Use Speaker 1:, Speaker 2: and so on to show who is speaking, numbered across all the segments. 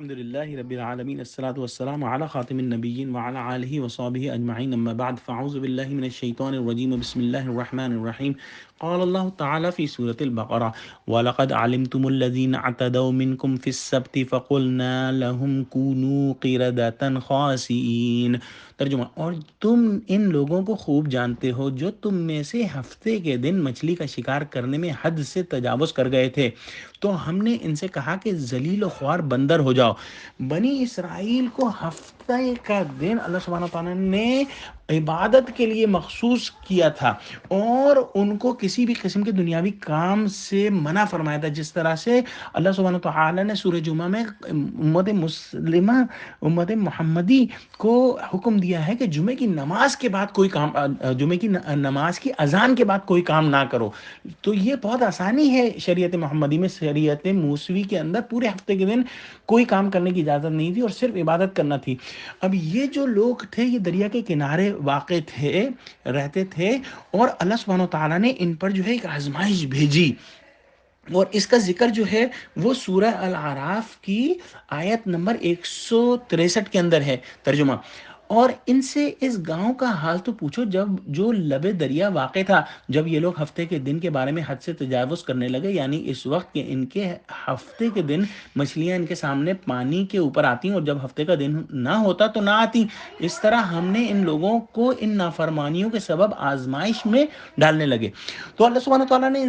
Speaker 1: الحمد لله رب العالمين الصلاة والسلام على خاتم النبيين وعلى آله وصحبه أجمعين أما بعد فأعوذ بالله من الشيطان الرجيم بسم الله الرحمن الرحيم قال الله تعالى في سورة البقرة ولقد علمتم الذين اعتدوا منكم في السبت فقلنا لهم كونوا قردة خاسئين ترجمہ اور تم ان لوگوں کو خوب جانتے ہو جو تم میں سے ہفتے کے دن مچھلی کا شکار کرنے میں حد سے تجاوز کر گئے تھے تو ہم نے ان سے کہا کہ ذلیل و خوار بندر ہو جاؤ۔ بنی اسرائیل کو ہفتہ کا دن اللہ سبحانہ تعالیٰ نے عبادت کے لیے مخصوص کیا تھا اور ان کو کسی بھی قسم کے دنیاوی کام سے منع فرمایا تھا، جس طرح سے اللہ سبحانہ تعالیٰ نے سورہ جمعہ میں امت مسلمہ امت محمدی کو حکم دیا ہے کہ جمعے کی نماز کے بعد کوئی کام جمعے کی نماز کی اذان کے بعد کوئی کام نہ کرو۔ تو یہ بہت آسانی ہے شریعت محمدی میں، شریعت موسوی کے اندر پورے ہفتے کے دن کوئی کام کرنے کی اجازت نہیں تھی اور صرف عبادت کرنا تھی۔ اب یہ جو لوگ تھے یہ دریا کے کنارے واقع تھے، رہتے تھے، اور اللہ سبحانہ وتعالیٰ نے ان پر جو ہے ایک آزمائش بھیجی، اور اس کا ذکر جو ہے وہ سورہ الاعراف کی آیت نمبر 163 کے اندر ہے۔ ترجمہ: اور ان سے اس گاؤں کا حال تو پوچھو جب جو لب دریا واقع تھا، جب یہ لوگ ہفتے کے دن کے بارے میں حد سے تجاوز کرنے لگے، یعنی اس وقت کہ ان کے ہفتے کے دن مچھلیاں ان کے سامنے پانی کے اوپر آتی اور جب ہفتے کا دن نہ ہوتا تو نہ آتی۔ اس طرح ہم نے ان لوگوں کو ان نافرمانیوں کے سبب آزمائش میں ڈالنے لگے۔ تو اللہ سبحانہ تعالیٰ نے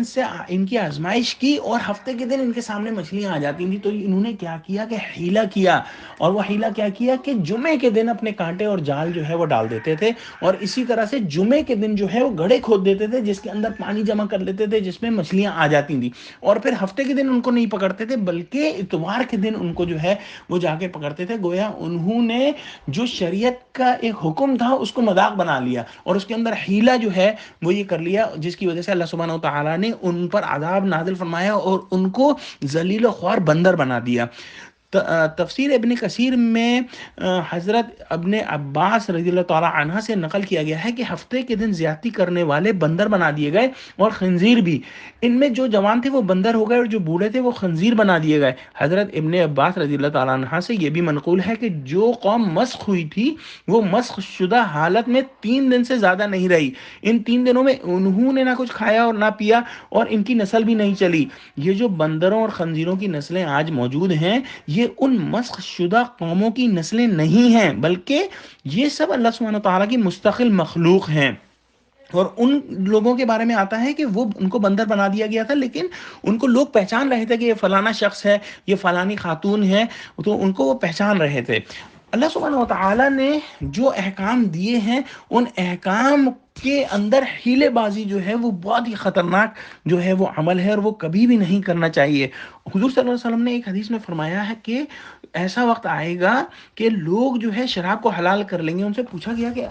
Speaker 1: ان کی آزمائش کی اور ہفتے کے دن ان کے سامنے مچھلیاں آ جاتی تھیں، تو انہوں نے کیا کیا کہ حیلہ کیا، اور وہ حیلہ کیا کیا کہ جمعے کے دن اپنے کانٹے اور جال جو ہے وہ ڈال دیتے تھے، اور اسی طرح سے جمعے کے دن جو ہے وہ گڑھے کھود دیتے تھے جس کے اندر پانی جمع کر لیتے تھے، جس میں مچھلیاں آ جاتی تھیں، اور پھر ہفتے کے دن ان کو نہیں پکڑتے تھے بلکہ اتوار کے دن ان کو جو ہے وہ جا کے پکڑتے تھے۔ گویا انہوں نے جو شریعت کا ایک حکم تھا اس کو مذاق بنا لیا اور اس کے اندر حیلہ جو ہے وہ یہ کر لیا، جس کی وجہ سے اللہ سبحانہ وتعالیٰ نے ان پر عذاب نازل فرمایا اور ان کو ذلیل و خوار بندر بنا دیا۔ تفسیر ابن کثیر میں حضرت ابن عباس رضی اللہ تعالیٰ عنہ سے نقل کیا گیا ہے کہ ہفتے کے دن زیادتی کرنے والے بندر بنا دیے گئے اور خنزیر بھی، ان میں جو جوان تھے وہ بندر ہو گئے اور جو بوڑھے تھے وہ خنزیر بنا دیے گئے۔ حضرت ابن عباس رضی اللہ تعالیٰ عنہ سے یہ بھی منقول ہے کہ جو قوم مسخ ہوئی تھی وہ مسخ شدہ حالت میں 3 دن سے زیادہ نہیں رہی، ان 3 دنوں میں انہوں نے نہ کچھ کھایا اور نہ پیا اور ان کی نسل بھی نہیں چلی۔ یہ جو بندروں اور خنزیروں کی نسلیں آج موجود ہیں یہ ان مسخ شدہ قوموں کی نسلیں نہیں ہیں، بلکہ یہ سب اللہ سبحانہ وتعالیٰ کی مستقل مخلوق ہیں۔ اور ان لوگوں کے بارے میں آتا ہے کہ وہ ان کو بندر بنا دیا گیا تھا، لیکن ان کو لوگ پہچان رہے تھے کہ یہ فلانا شخص ہے، یہ فلانی خاتون ہے، تو ان کو وہ پہچان رہے تھے۔ اللہ سبحانہ وتعالیٰ نے جو احکام دیے ہیں ان احکام کے اندر حیلے بازی جو ہے وہ بہت ہی خطرناک جو ہے وہ عمل ہے اور وہ کبھی بھی نہیں کرنا چاہیے۔ حضور صلی اللہ علیہ وسلم نے ایک حدیث میں فرمایا ہے کہ ایسا وقت آئے گا کہ لوگ جو ہے شراب کو حلال کر لیں گے۔ ان سے پوچھا گیا کہ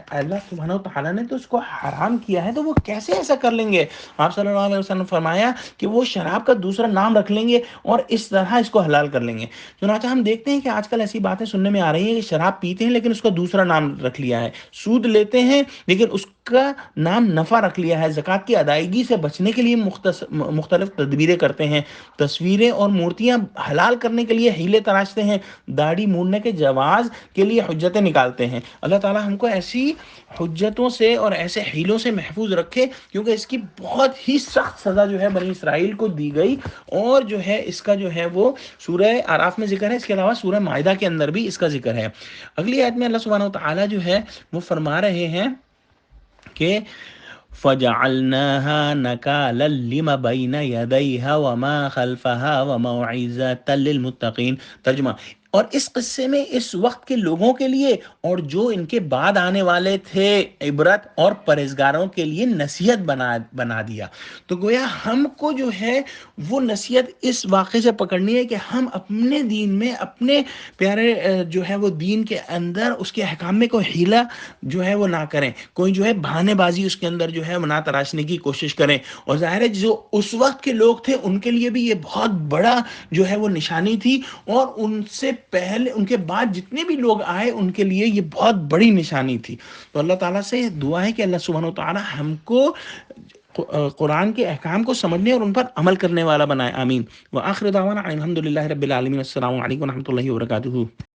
Speaker 1: اللہ سبحانہ وتعالیٰ نے تو اس کو حرام کیا ہے تو وہ کیسے ایسا کر لیں گے؟ آپ صلی اللہ علیہ وسلم نے فرمایا کہ وہ شراب کا دوسرا نام رکھ لیں گے اور اس طرح اس کو حلال کر لیں گے۔ چنانچہ ہم دیکھتے ہیں کہ آج کل ایسی باتیں سننے میں آ رہی ہیں کہ شراب پیتے ہیں لیکن اس کا دوسرا نام رکھ لیا ہے، سود لیتے ہیں لیکن اس کا نام نفع رکھ لیا ہے، زکوٰۃ کی ادائیگی سے بچنے کے لیے مختلف تدبیریں کرتے ہیں، تصویریں اور مورتیاں حلال کرنے کے لیے حیلے تراشتے ہیں، داڑھی مونڈنے کے جواز کے لیے حجتیں نکالتے ہیں۔ اللہ تعالیٰ ہم کو ایسی حجتوں سے اور ایسے حیلوں سے محفوظ رکھے، کیونکہ اس کی بہت ہی سخت سزا جو ہے بنی اسرائیل کو دی گئی، اور جو ہے اس کا جو ہے وہ سورہ اعراف میں ذکر ہے، اس کے علاوہ سورہ مائدہ کے اندر بھی اس کا ذکر ہے۔ اگلی آیت میں اللہ سبحانہ وتعالیٰ جو ہے وہ فرما رہے ہیں کہ فَجَعَلْنَاهَا نَكَالًا لِمَا بَيْنَ يَدَيْهَا وَمَا خَلْفَهَا وَمَوْعِظَةً لِلْمُتَّقِينَ۔ ترجمہ: اور اس قصے میں اس وقت کے لوگوں کے لیے اور جو ان کے بعد آنے والے تھے عبرت اور پرہیزگاروں کے لیے نصیحت بنا دیا۔ تو گویا ہم کو جو ہے وہ نصیحت اس واقعے سے پکڑنی ہے کہ ہم اپنے دین میں، اپنے پیارے جو ہے وہ دین کے اندر اس کے احکام میں کوئی حیلہ جو ہے وہ نہ کریں، کوئی جو ہے بہانے بازی اس کے اندر جو ہے نہ تراشنے کی کوشش کریں۔ اور ظاہر ہے جو اس وقت کے لوگ تھے ان کے لیے بھی یہ بہت بڑا جو ہے وہ نشانی تھی، اور ان سے پہلے ان کے بعد جتنے بھی لوگ آئے ان کے لیے یہ بہت بڑی نشانی تھی۔ تو اللہ تعالیٰ سے دعا ہے کہ اللہ سبحانہ و تعالیٰ ہم کو قرآن کے احکام کو سمجھنے اور ان پر عمل کرنے والا بنائے. آمین. وآخر دعوانا الحمد للہ رب العالمین. السلام علیکم و رحمۃ اللہ وبرکاتہ.